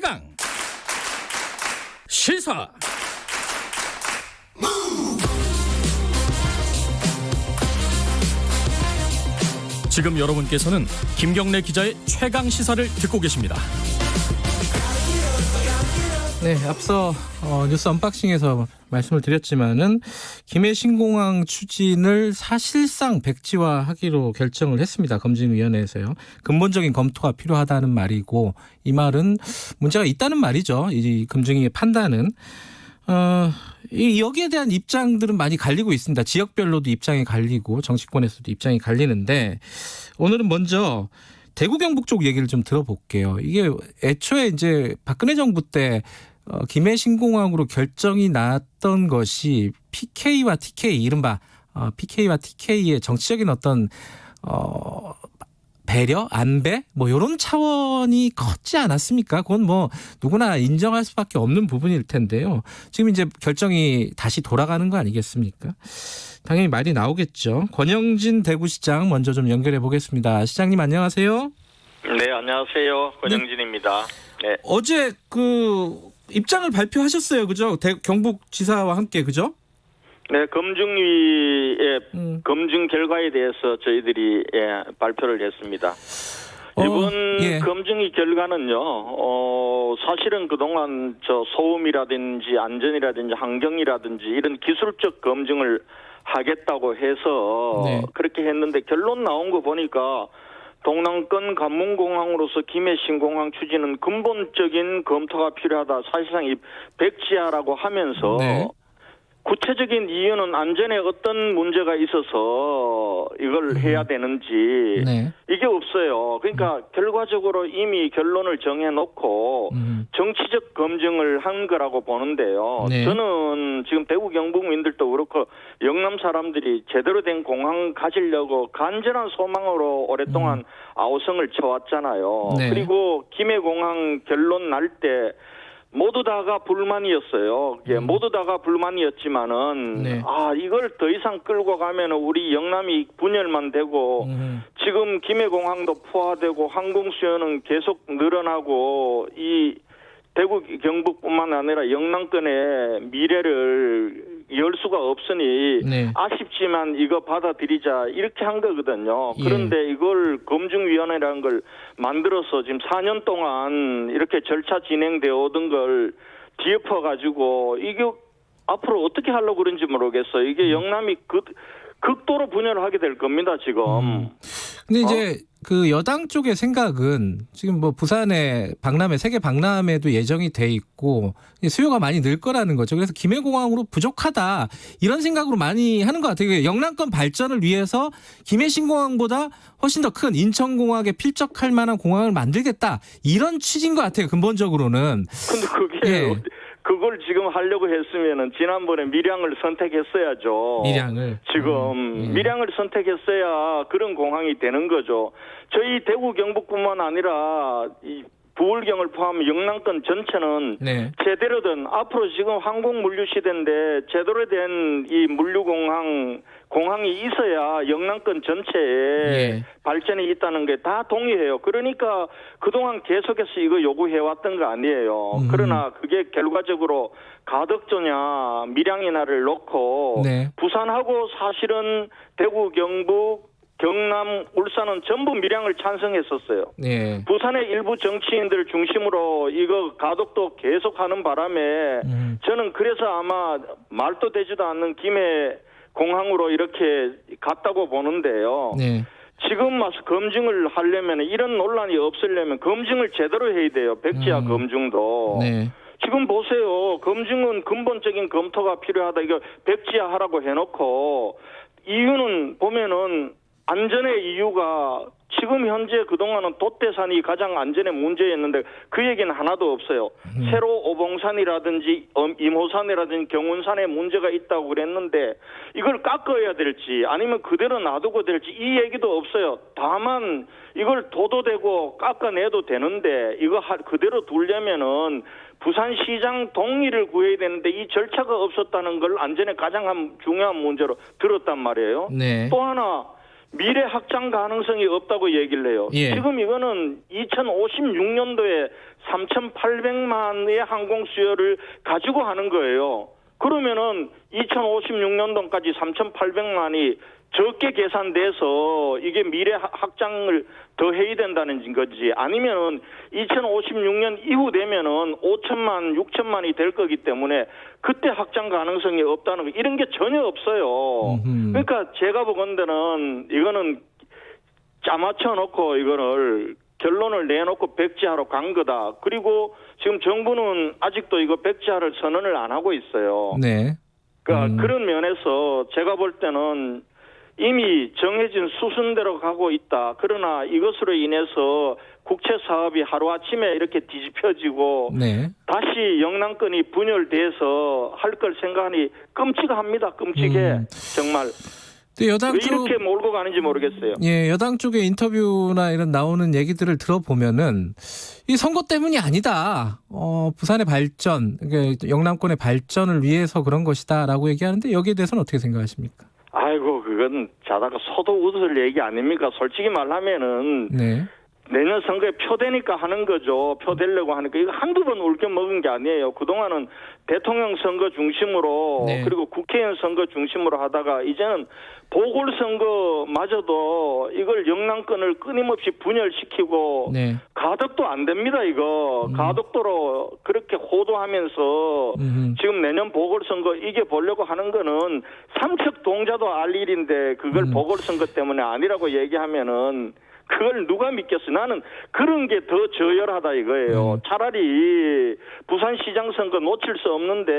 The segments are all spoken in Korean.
최강 시사. 지금 여러분께서는 김경래 기자의 최강 시사를 듣고 계십니다. 네, 앞서 뉴스 언박싱에서 말씀을 드렸지만은 김해 신공항 추진을 사실상 백지화하기로 결정을 했습니다. 검증위원회에서요. 근본적인 검토가 필요하다는 말이고, 이 말은 문제가 있다는 말이죠. 이 검증위의 판단은. 여기에 대한 입장들은 많이 갈리고 있습니다. 지역별로도 입장이 갈리고 정치권에서도 입장이 갈리는데, 오늘은 먼저 대구 경북 쪽 얘기를 좀 들어볼게요. 이게 애초에 이제 박근혜 정부 때 김해 신공항으로 결정이 났던 것이 PK와 TK, 이른바 PK와 TK의 정치적인 어떤 배려, 안배, 뭐 이런 차원이 컸지 않았습니까? 그건 뭐 누구나 인정할 수밖에 없는 부분일 텐데요. 지금 이제 결정이 다시 돌아가는 거 아니겠습니까? 당연히 말이 나오겠죠. 권영진 대구시장 먼저 좀 연결해 보겠습니다. 시장님 안녕하세요. 네, 안녕하세요. 권영진입니다. 네. 어제 그 입장을 발표하셨어요, 그죠? 경북지사와 함께, 그죠? 네, 검증위의 검증 결과에 대해서 저희들이 발표를 했습니다. 이번 검증위 결과는요, 사실은 그동안 소음이라든지 안전이라든지 환경이라든지 이런 기술적 검증을 하겠다고 해서 그렇게 했는데 결론 나온 거 보니까 동남권 관문공항으로서 김해 신공항 추진은 근본적인 검토가 필요하다. 사실상 이 백지화라고 하면서 구체적인 이유는 안전에 어떤 문제가 있어서 이걸 해야 되는지 이게 없어요. 그러니까 결과적으로 이미 결론을 정해놓고 정치적 검증을 한 거라고 보는데요. 저는 지금 대구 경북민들도 그렇고 영남 사람들이 제대로 된 공항 가지려고 간절한 소망으로 오랫동안 아우성을 쳐왔잖아요. 그리고 김해공항 결론 날 때 모두 다가 불만이었어요. 모두 다가 불만이었지만은 이걸 더 이상 끌고 가면은 우리 영남이 분열만 되고 지금 김해공항도 포화되고 항공 수요는 계속 늘어나고 이 대구 경북뿐만 아니라 영남권의 미래를 열 수가 없으니 아쉽지만 이거 받아들이자 이렇게 한 거거든요. 그런데 이걸 검증위원회라는 걸 만들어서 지금 4년 동안 이렇게 절차 진행되어 오던 걸 뒤엎어가지고 이게 앞으로 어떻게 하려고 그런지 모르겠어요. 이게 영남이 극도로 분열을 하게 될 겁니다, 지금. 근데 이제 그 여당 쪽의 생각은 지금 뭐 부산에 박람회, 세계 박람회도 예정이 돼 있고 수요가 많이 늘 거라는 거죠. 그래서 김해공항으로 부족하다 이런 생각으로 많이 하는 것 같아요. 영남권 발전을 위해서 김해 신공항보다 훨씬 더 큰 인천공항에 필적할 만한 공항을 만들겠다 이런 취지인 것 같아요. 근본적으로는. 근데 그게 그걸 지금 하려고 했으면은 지난번에 밀양을 선택했어야죠. 밀양을. 지금 밀양을 선택했어야 그런 공항이 되는 거죠. 저희 대구 경북뿐만 아니라 이 부울경을 포함한 영남권 전체는 제대로 된 앞으로 지금 항공 물류 시대인데 제대로 된 이 공항이 있어야 영남권 전체에 발전이 있다는 게 다 동의해요. 그러니까 그동안 계속해서 이거 요구해왔던 거 아니에요. 그러나 그게 결과적으로 가덕조냐 밀양이나를 놓고 부산하고 사실은 대구 경북 경남, 울산은 전부 밀양을 찬성했었어요. 부산의 일부 정치인들 중심으로 이거 가덕도 계속하는 바람에 저는 그래서 아마 말도 되지도 않는 김해 공항으로 이렇게 갔다고 보는데요. 지금 와서 검증을 하려면 이런 논란이 없으려면 검증을 제대로 해야 돼요. 백지화 검증도. 지금 보세요. 검증은 근본적인 검토가 필요하다. 이거 백지화 하라고 해놓고 이유는 보면은 안전의 이유가 지금 현재 그동안은 돛대산이 가장 안전의 문제였는데 그 얘기는 하나도 없어요. 새로 오봉산이라든지 임호산이라든지 경운산에 문제가 있다고 그랬는데 이걸 깎아야 될지 아니면 그대로 놔두고 될지 이 얘기도 없어요. 다만 이걸 둬도 깎아내도 되는데 이거 그대로 두려면은 부산시장 동의를 구해야 되는데 이 절차가 없었다는 걸 안전의 가장 중요한 문제로 들었단 말이에요. 또 하나 미래 확장 가능성이 없다고 얘기를 해요. 예. 지금 이거는 2056년도에 3,800만의 항공 수요를 가지고 하는 거예요. 그러면은 2056년도까지 3,800만이 적게 계산돼서 이게 미래 확장을 더 해야 된다는 거지. 아니면은 2056년 이후 되면은 5천만, 6천만이 될 거기 때문에 그때 확장 가능성이 없다는 거 이런 게 전혀 없어요. 그러니까 제가 보건대는 이거는 짜맞춰 놓고 이거를 결론을 내놓고 백지화로 간 거다. 그리고 지금 정부는 아직도 이거 백지화를 선언을 안 하고 있어요. 네. 그러니까 그런 면에서 제가 볼 때는 이미 정해진 수순대로 가고 있다. 그러나 이것으로 인해서 국채 사업이 하루아침에 이렇게 뒤집혀지고 네. 다시 영남권이 분열돼서 할 걸 생각하니 끔찍합니다. 끔찍해. 정말. 여당 왜 쪽 이렇게 몰고 가는지 모르겠어요. 예, 여당 쪽의 인터뷰나 이런 나오는 얘기들을 들어보면은 이 선거 때문이 아니다. 부산의 발전, 그러니까 영남권의 발전을 위해서 그런 것이다라고 얘기하는데 여기에 대해서는 어떻게 생각하십니까? 아이고 그건 자다가 소도 웃을 얘기 아닙니까? 솔직히 말하면은 네. 내년 선거에 표되니까 하는 거죠. 표되려고 하니까 이거 한두 번 울겨 먹은 게 아니에요. 그동안은 대통령 선거 중심으로 네. 그리고 국회의원 선거 중심으로 하다가 이제는 보궐선거마저도 이걸 영남권을 끊임없이 분열시키고 네. 가덕도 안 됩니다. 이거 가덕도로 그렇게 호도하면서 지금 내년 보궐선거 이겨보려고 하는 거는 삼척 동자도 알 일인데 그걸 보궐선거 때문에 아니라고 얘기하면은 그걸 누가 믿겠어? 나는 그런 게 더 저열하다 이거예요. 차라리 부산시장 선거 놓칠 수 없는데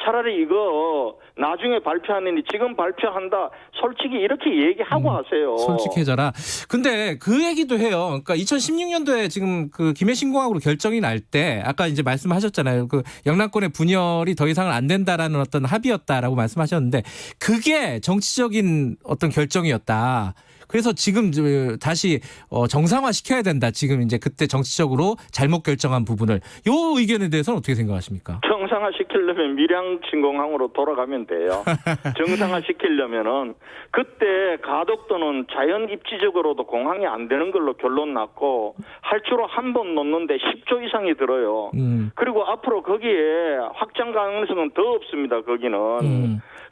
차라리 이거 나중에 발표하느니 지금 발표한다. 솔직히 이렇게 얘기하고 하세요. 솔직해져라. 근데 그 얘기도 해요. 그러니까 2016년도에 지금 그 김해신공항으로 결정이 날 때 아까 이제 말씀하셨잖아요. 그 영남권의 분열이 더 이상은 안 된다라는 어떤 합의였다라고 말씀하셨는데 그게 정치적인 어떤 결정이었다. 그래서 지금 다시 정상화 시켜야 된다. 지금 이제 그때 정치적으로 잘못 결정한 부분을 요 의견에 대해서는 어떻게 생각하십니까? 정상화 시키려면 밀양신공항으로 돌아가면 돼요. 정상화 시키려면은 그때 가덕도는 자연 입지적으로도 공항이 안 되는 걸로 결론 났고 할주로 한 번 놓는데 10조 이상이 들어요. 그리고 앞으로 거기에 확장 가능성은 더 없습니다.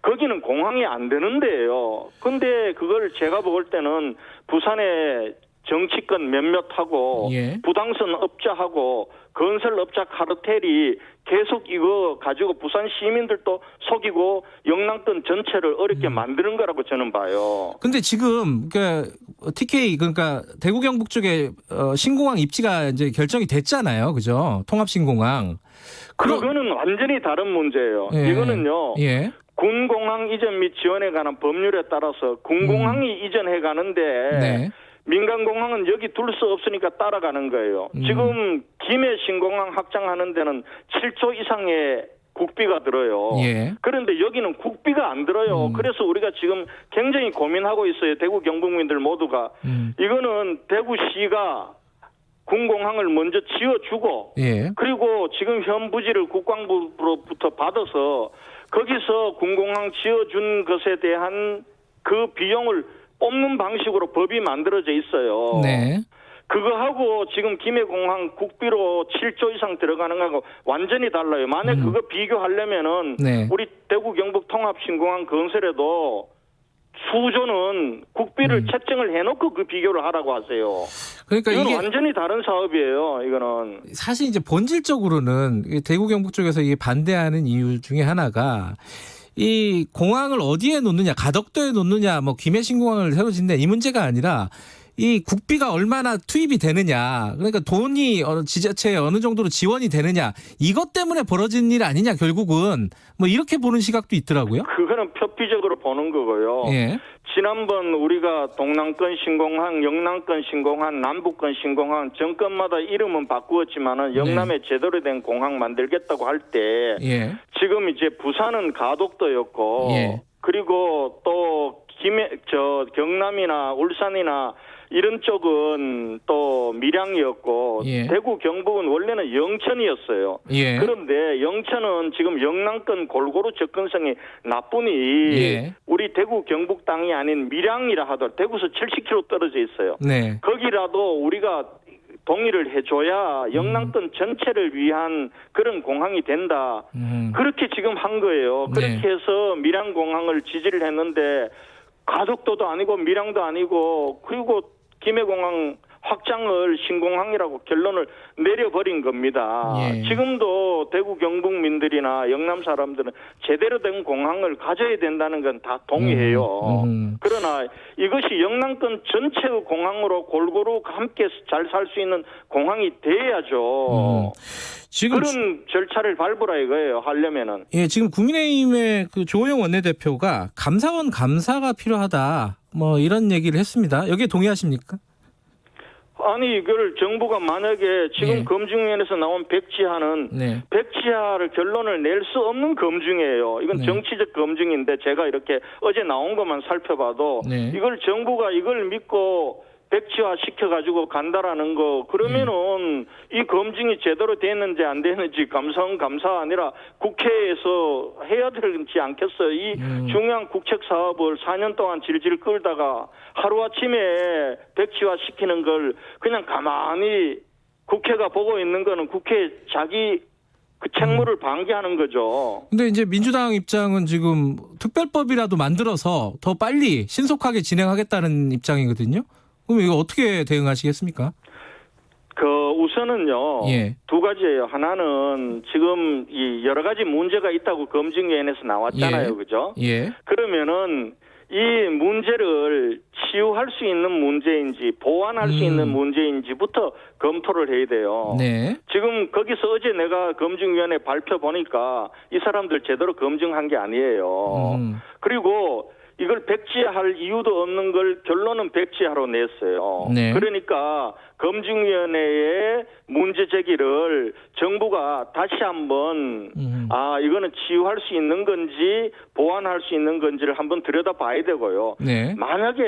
거기는 공항이 안 되는데요. 근데 그걸 제가 볼 때는 부산의 정치권 몇몇하고 예. 부당선 업자하고 건설업자 카르텔이 계속 이거 가지고 부산 시민들도 속이고 영남권 전체를 어렵게 만드는 거라고 저는 봐요. 근데 지금 그러니까 TK 그러니까 대구 경북 쪽에 신공항 입지가 이제 결정이 됐잖아요. 그죠? 통합신공항. 그거는 완전히 다른 문제예요. 예. 이거는요. 예. 군공항 이전 및 지원에 관한 법률에 따라서 군공항이 이전해 가는데 네. 민간공항은 여기 둘 수 없으니까 따라가는 거예요. 지금 김해 신공항 확장하는 데는 7조 이상의 국비가 들어요. 예. 그런데 여기는 국비가 안 들어요. 그래서 우리가 지금 굉장히 고민하고 있어요. 대구 경북민들 모두가. 이거는 대구시가 군공항을 먼저 지어주고 예. 그리고 지금 현 부지를 국방부로부터 받아서 거기서 군공항 지어준 것에 대한 그 비용을 뽑는 방식으로 법이 만들어져 있어요. 네. 그거하고 지금 김해공항 국비로 7조 이상 들어가는 거하고 완전히 달라요. 만약 그거 비교하려면은 네. 우리 대구 경북 통합신공항 건설에도 수조는 국비를 책정을 해놓고 그 비교를 하라고 하세요. 그러니까 이건 이게 완전히 다른 사업이에요. 이거는. 사실 이제 본질적으로는 대구 경북 쪽에서 이게 반대하는 이유 중에 하나가 이 공항을 어디에 놓느냐, 가덕도에 놓느냐, 뭐 김해신공항을 새로 짓냐 이 문제가 아니라 이 국비가 얼마나 투입이 되느냐, 그러니까 돈이 지자체에 어느 정도로 지원이 되느냐 이것 때문에 벌어진 일 아니냐 결국은 뭐 이렇게 보는 시각도 있더라고요. 그거는 표피적으로 보는 거고요. 예. 지난번 우리가 동남권 신공항, 영남권 신공항, 남북권 신공항 정권마다 이름은 바꾸었지만은 영남에 제대로 된 공항 만들겠다고 할 때 예. 지금 이제 부산은 가덕도였고 예. 그리고 또 경남이나 울산이나 이런 쪽은 또 밀양이었고 예. 대구 경북은 원래는 영천이었어요. 예. 그런데 영천은 지금 영남권 골고루 접근성이 나쁘니 예. 우리 대구 경북 땅이 아닌 밀양이라 하더라도 대구에서 70km 떨어져 있어요. 네. 거기라도 우리가 동의를 해줘야 영남권 전체를 위한 그런 공항이 된다. 그렇게 지금 한 거예요. 그렇게 네. 해서 밀양공항을 지지를 했는데 가덕도도 아니고 밀양도 아니고 그리고 김해공항 확장을 신공항이라고 결론을 내려버린 겁니다. 예. 지금도 대구 경북민들이나 영남 사람들은 제대로 된 공항을 가져야 된다는 건 다 동의해요. 그러나 이것이 영남권 전체의 공항으로 골고루 함께 잘 살 수 있는 공항이 돼야죠. 지금 그런 절차를 밟으라 이거예요. 하려면은. 예, 지금 국민의힘의 그 조호영 원내대표가 감사원 감사가 필요하다. 뭐 이런 얘기를 했습니다. 여기에 동의하십니까? 아니 이걸 정부가 만약에 지금 예. 검증위원회에서 나온 백지화는 네. 백지화를 결론을 낼 수 없는 검증이에요. 이건 네. 정치적 검증인데 제가 이렇게 어제 나온 것만 살펴봐도 네. 이걸 정부가 이걸 믿고 백지화 시켜가지고 간다라는 거 그러면은 이 검증이 제대로 됐는지 안 됐는지 감사원 감사가 아니라 국회에서 해야 되지 않겠어요. 이 중요한 국책 사업을 4년 동안 질질 끌다가 하루아침에 백지화 시키는 걸 그냥 가만히 국회가 보고 있는 거는 국회 자기 그 책무를 방기하는 거죠. 근데 이제 민주당 입장은 지금 특별법이라도 만들어서 더 빨리 신속하게 진행하겠다는 입장이거든요. 그럼 이거 어떻게 대응하시겠습니까? 우선은요. 예. 두 가지예요. 하나는 지금 이 여러 가지 문제가 있다고 검증위원회에서 나왔잖아요. 예. 그죠? 예. 그러면은 이 문제를 치유할 수 있는 문제인지 보완할 수 있는 문제인지부터 검토를 해야 돼요. 네. 지금 거기서 어제 내가 검증위원회 발표 보니까 이 사람들 제대로 검증한 게 아니에요. 그리고 이걸 백지화할 이유도 없는 걸 결론은 백지화로 냈어요. 네. 그러니까 검증위원회의 문제 제기를 정부가 다시 한번 이거는 치유할 수 있는 건지 보완할 수 있는 건지를 한번 들여다봐야 되고요. 네. 만약에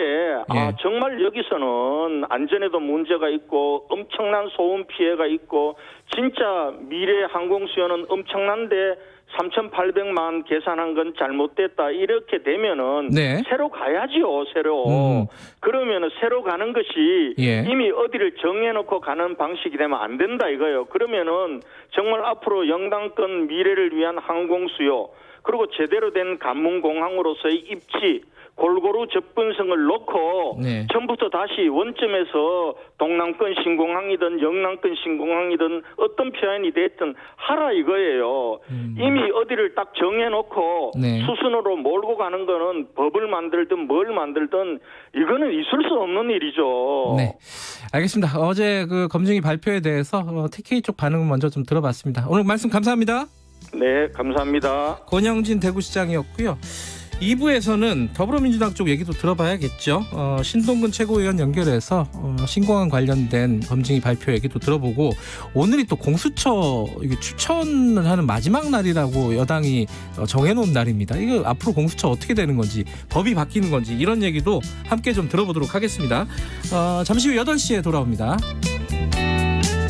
정말 여기서는 안전에도 문제가 있고 엄청난 소음 피해가 있고 진짜 미래 항공 수요는 엄청난데 3,800만 계산한 건 잘못됐다 이렇게 되면은 네. 새로 가야지요. 새로. 그러면은 새로 가는 것이 예. 이미 어디를 정해놓고 가는 방식이 되면 안 된다 이거예요. 그러면은 정말 앞으로 영남권 미래를 위한 항공 수요 그리고 제대로 된 관문공항으로서의 입지 골고루 접근성을 놓고 네. 처음부터 다시 원점에서 동남권 신공항이든 영남권 신공항이든 어떤 표현이 됐든 하라 이거예요. 이미 어디를 딱 정해놓고 네. 수순으로 몰고 가는 거는 법을 만들든 뭘 만들든 이거는 있을 수 없는 일이죠. 네. 알겠습니다. 어제 그 검증위 발표에 대해서 TK 쪽 반응을 먼저 좀 들어봤습니다. 오늘 말씀 감사합니다. 네, 감사합니다. 권영진 대구시장이었고요. 2부에서는 더불어민주당 쪽 얘기도 들어봐야겠죠. 신동근 최고위원 연결해서 신공항 관련된 검증위 발표 얘기도 들어보고 오늘이 또 공수처 추천을 하는 마지막 날이라고 여당이 정해놓은 날입니다. 이거 앞으로 공수처 어떻게 되는 건지 법이 바뀌는 건지 이런 얘기도 함께 좀 들어보도록 하겠습니다. 잠시 후 8시에 돌아옵니다.